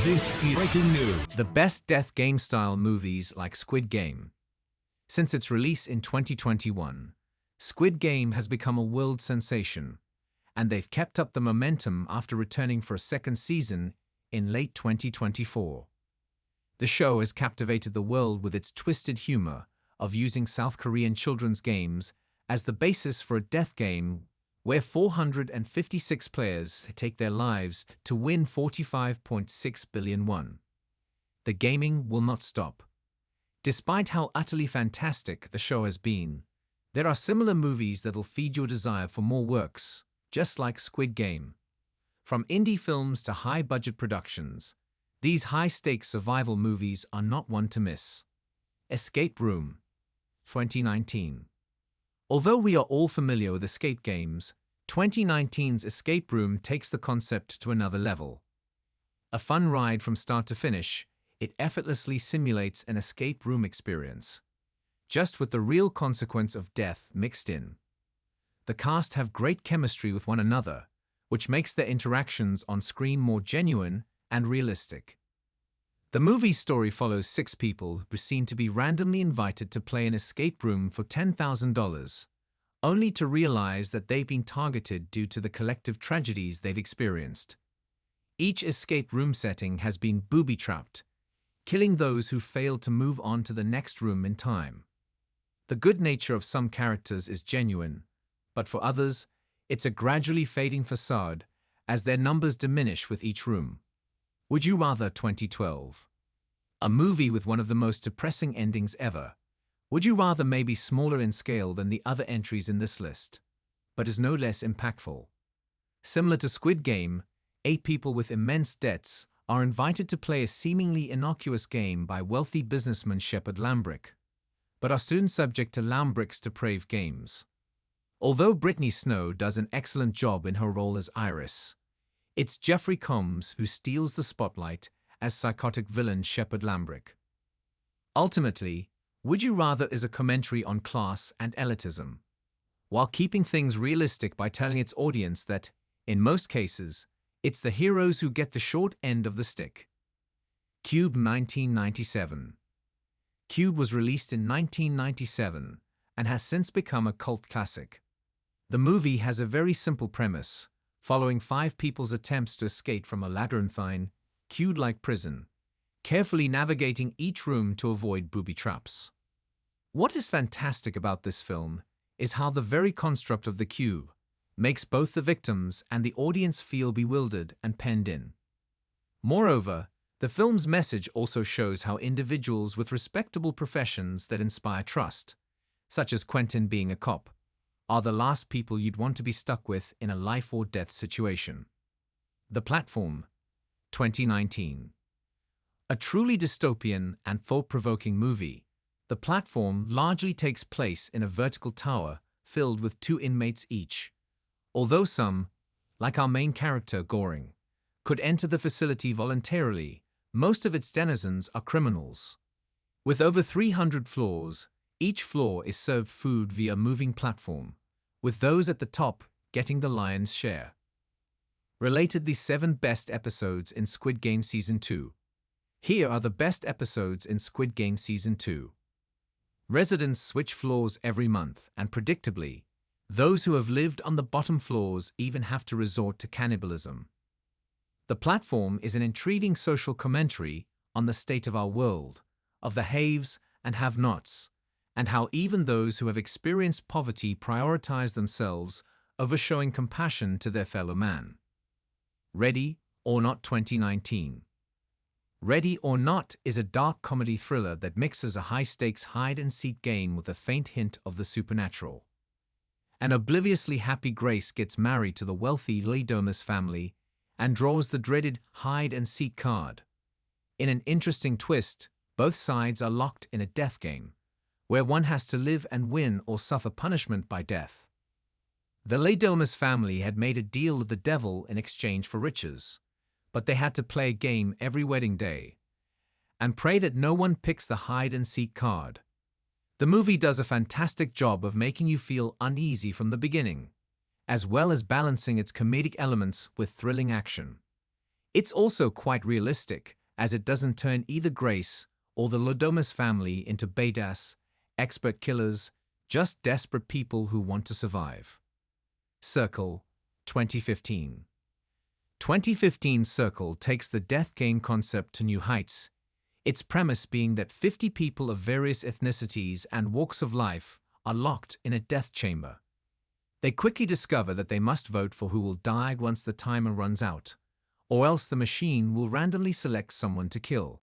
This is breaking news. The best death game-style movies like Squid Game. Since its release in 2021, Squid Game has become a world sensation, and they've kept up the momentum after returning for a second season in late 2024. The show has captivated the world with its twisted humor of using South Korean children's games as the basis for a death game where 456 players take their lives to win 45.6 billion won. The gaming will not stop. Despite how utterly fantastic the show has been, there are similar movies that'll feed your desire for more works, just like Squid Game. From indie films to high-budget productions, these high-stakes survival movies are not one to miss. Escape Room, 2019. Although we are all familiar with escape games, 2019's Escape Room takes the concept to another level. A fun ride from start to finish, it effortlessly simulates an escape room experience, just with the real consequence of death mixed in. The cast have great chemistry with one another, which makes their interactions on screen more genuine and realistic. The movie's story follows 6 people who seem to be randomly invited to play an escape room for $10,000, only to realize that they've been targeted due to the collective tragedies they've experienced. Each escape room setting has been booby-trapped, killing those who failed to move on to the next room in time. The good nature of some characters is genuine, but for others, it's a gradually fading facade as their numbers diminish with each room. Would You Rather 2012. A movie with one of the most depressing endings ever. Would You Rather may be smaller in scale than the other entries in this list, but is no less impactful. Similar to Squid Game, 8 people with immense debts are invited to play a seemingly innocuous game by wealthy businessman Shepard Lambrick, but are soon subject to Lambrick's depraved games. Although Brittany Snow does an excellent job in her role as Iris, it's Jeffrey Combs who steals the spotlight as psychotic villain Shepard Lambrick. Ultimately, Would You Rather is a commentary on class and elitism, while keeping things realistic by telling its audience that, in most cases, it's the heroes who get the short end of the stick. Cube 1997. Cube was released in 1997 and has since become a cult classic. The movie has a very simple premise, following 5 people's attempts to escape from a labyrinthine, cube-like prison, carefully navigating each room to avoid booby traps. What is fantastic about this film is how the very construct of the cube makes both the victims and the audience feel bewildered and penned in. Moreover, the film's message also shows how individuals with respectable professions that inspire trust, such as Quentin being a cop, are the last people you'd want to be stuck with in a life-or-death situation. The Platform, 2019. A truly dystopian and thought-provoking movie, The Platform largely takes place in a vertical tower filled with 2 inmates each. Although some, like our main character Goring, could enter the facility voluntarily, most of its denizens are criminals. With over 300 floors, each floor is served food via a moving platform, with those at the top getting the lion's share. Related the 7 best episodes in Squid Game Season 2. Here are the best episodes in Squid Game Season 2. Residents switch floors every month, and predictably, those who have lived on the bottom floors even have to resort to cannibalism. The Platform is an intriguing social commentary on the state of our world, of the haves and have-nots, and how even those who have experienced poverty prioritize themselves over showing compassion to their fellow man. Ready or Not 2019. Ready or Not is a dark comedy thriller that mixes a high-stakes hide-and-seek game with a faint hint of the supernatural. An obliviously happy Grace gets married to the wealthy Lee Domus family and draws the dreaded hide-and-seek card. In an interesting twist, both sides are locked in a death game, where one has to live and win or suffer punishment by death. The Lee Domus family had made a deal with the devil in exchange for riches, but they had to play a game every wedding day and pray that no one picks the hide-and-seek card. The movie does a fantastic job of making you feel uneasy from the beginning, as well as balancing its comedic elements with thrilling action. It's also quite realistic, as it doesn't turn either Grace or the Lodomus family into badass, expert killers, just desperate people who want to survive. Circle, 2015. 2015 Circle takes the death game concept to new heights, its premise being that 50 people of various ethnicities and walks of life are locked in a death chamber. They quickly discover that they must vote for who will die once the timer runs out, or else the machine will randomly select someone to kill.